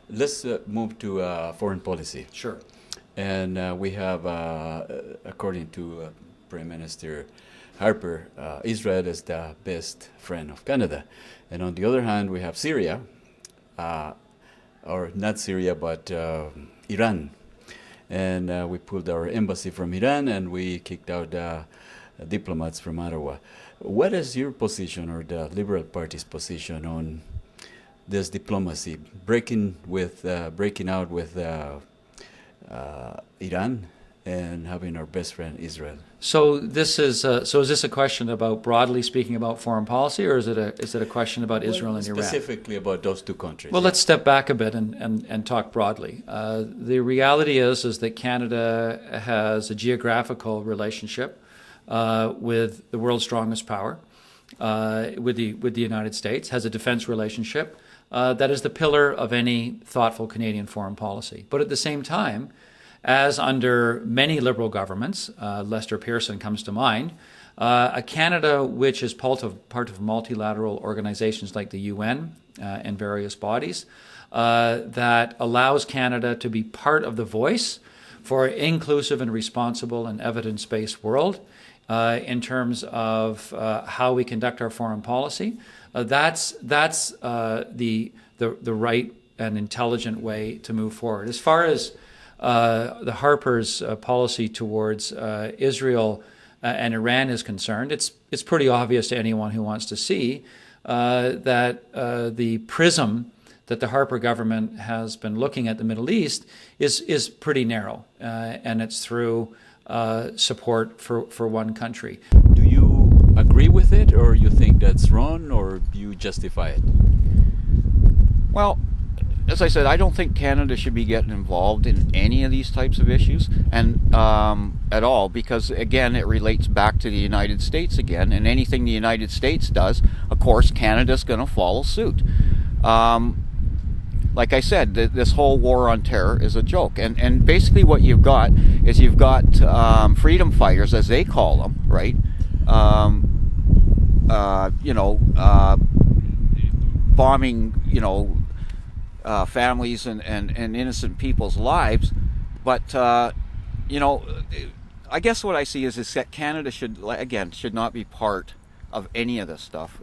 let's move to foreign policy. Sure. And we have, according to Prime Minister Harper, Israel is the best friend of Canada. And on the other hand, we have Syria, or not Syria, but Iran. And we pulled our embassy from Iran, and we kicked out diplomats from Ottawa. What is your position, or the Liberal Party's position, on this diplomacy, breaking out with Iran and having our best friend Israel? So this is is this a question about, broadly speaking, about foreign policy, or is it a question about Israel and Iran? Specifically about those two countries. Well, let's step back a bit and talk broadly. The reality is that Canada has a geographical relationship with the world's strongest power, with the United States, has a defense relationship that is the pillar of any thoughtful Canadian foreign policy. But at the same time, as under many Liberal governments, Lester Pearson comes to mind, a Canada which is part of multilateral organizations like the UN and various bodies that allows Canada to be part of the voice for an inclusive and responsible and evidence-based world in terms of how we conduct our foreign policy. That's the right and intelligent way to move forward. As far as the Harper's policy towards Israel and Iran is concerned, it's pretty obvious to anyone who wants to see that the prism that the Harper government has been looking at the Middle East is pretty narrow, and it's through support for one country. Do you agree with it, or you think that's wrong, or you justify it? Well, as I said, I don't think Canada should be getting involved in any of these types of issues, and at all, because again, it relates back to the United States again, and anything the United States does, of course, Canada's going to follow suit. Like I said, this whole war on terror is a joke, and basically what you've got is freedom fighters, as they call them, right? Bombing, families and innocent people's lives, but I guess what I see is that Canada should not be part of any of this stuff.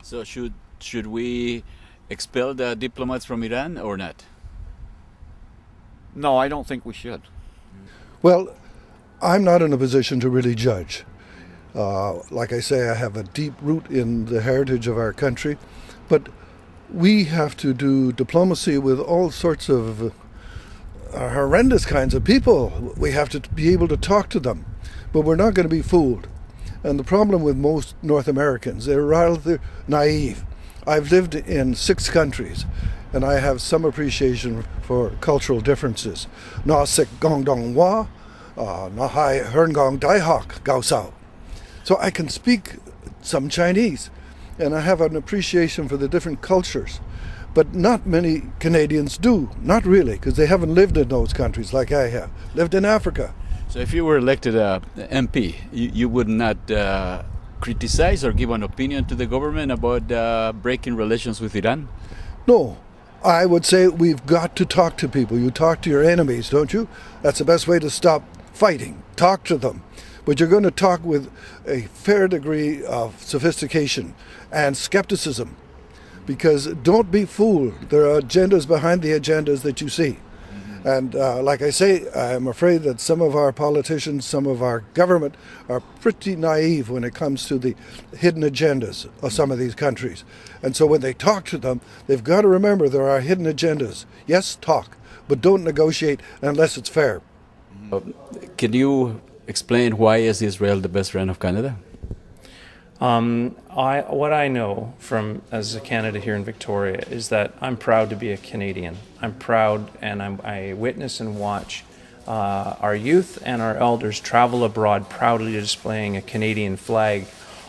So should we expel the diplomats from Iran or not? No, I don't think we should. Well, I'm not in a position to really judge. Like I say, I have a deep root in the heritage of our country, but we have to do diplomacy with all sorts of horrendous kinds of people. We have to be able to talk to them, but we're not going to be fooled. And the problem with most North Americans, they're rather naive. I've lived in 6 countries, and I have some appreciation for cultural differences. Na sik gong dong wa, na hai hern gong dai hok gao sao. So I can speak some Chinese, and I have an appreciation for the different cultures. But not many Canadians do, not really, because they haven't lived in those countries like I have. Lived in Africa. So if you were elected MP, you would not criticize or give an opinion to the government about breaking relations with Iran? No, I would say we've got to talk to people. You talk to your enemies, don't you? That's the best way to stop fighting. Talk to them. But you're going to talk with a fair degree of sophistication and skepticism, because don't be fooled. There are agendas behind the agendas that you see. And like I say, I'm afraid that some of our politicians, some of our government are pretty naive when it comes to the hidden agendas of some of these countries. And so when they talk to them, they've got to remember there are hidden agendas. Yes, talk, but don't negotiate unless it's fair. Can you explain why is Israel the best friend of Canada? What I know from as a Canada here in Victoria is that I'm proud to be a Canadian. I'm proud, and I witness and watch our youth and our elders travel abroad proudly displaying a Canadian flag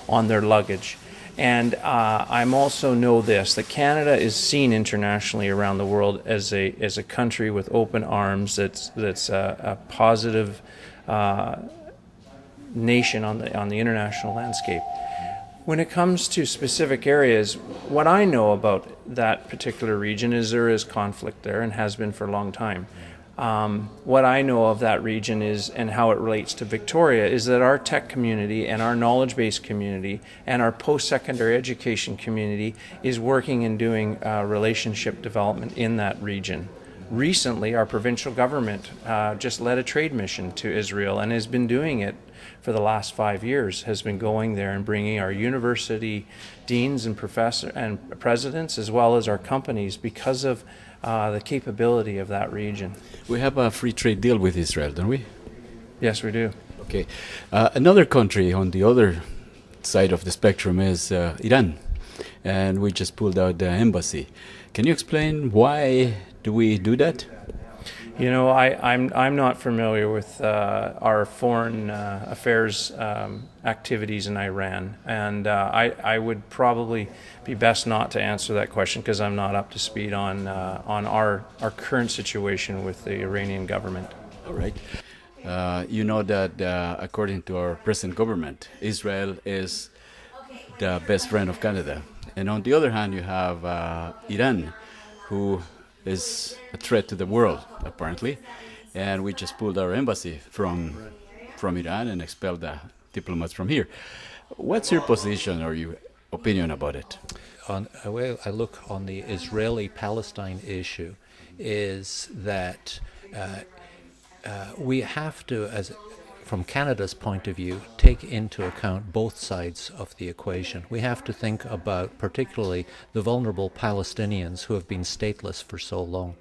on their luggage. And I also know this, that Canada is seen internationally around the world as a country with open arms, that's a positive nation on the international landscape. When it comes to specific areas, what I know about that particular region is there is conflict there and has been for a long time. What I know of that region is, and how it relates to Victoria, is that our tech community and our knowledge-based community and our post-secondary education community is working and doing relationship development in that region. Recently, our provincial government just led a trade mission to Israel and has been doing it for the last 5 years, has been going there and bringing our university deans and professors and presidents, as well as our companies, because of the capability of that region. We have a free trade deal with Israel, don't we? Yes, we do. Okay. Another country on the other side of the spectrum is Iran, and we just pulled out the embassy. Can you explain why do we do that? You know, I'm not familiar with our foreign affairs activities in Iran, and I would probably be best not to answer that question because I'm not up to speed on our current situation with the Iranian government. All right. You know that according to our present government, Israel is the best friend of Canada. And on the other hand, you have Iran, who is a threat to the world, apparently. And we just pulled our embassy from Iran and expelled the diplomats from here. What's your position or your opinion about it? On the way I look on the Israeli-Palestine issue is that we have to, from Canada's point of view, take into account both sides of the equation. We have to think about particularly the vulnerable Palestinians who have been stateless for so long.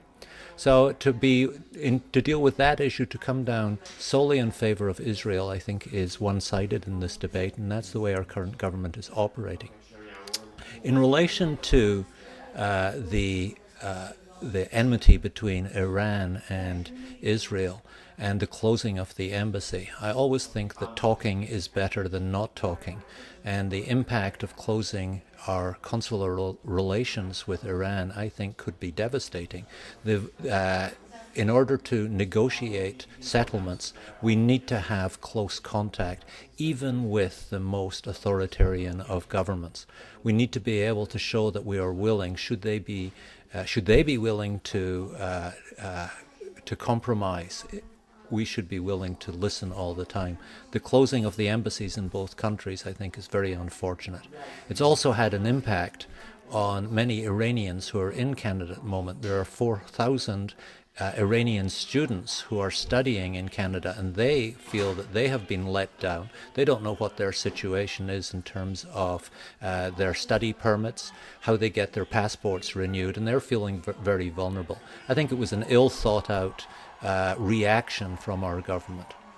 So to deal with that issue, to come down solely in favor of Israel, I think is one-sided in this debate, and that's the way our current government is operating. In relation to the enmity between Iran and Israel and the closing of the embassy, I always think that talking is better than not talking, and the impact of closing our consular relations with Iran, I think, could be devastating. In order to negotiate settlements, we need to have close contact, even with the most authoritarian of governments. We need to be able to show that we are willing, should they be willing to compromise, we should be willing to listen all the time. The closing of the embassies in both countries, I think, is very unfortunate. It's also had an impact on many Iranians who are in Canada at the moment. There are 4,000 Iranian students who are studying in Canada, and they feel that they have been let down. They don't know what their situation is in terms of their study permits, how they get their passports renewed, and they're feeling very vulnerable. I think it was an ill thought out reaction from our government.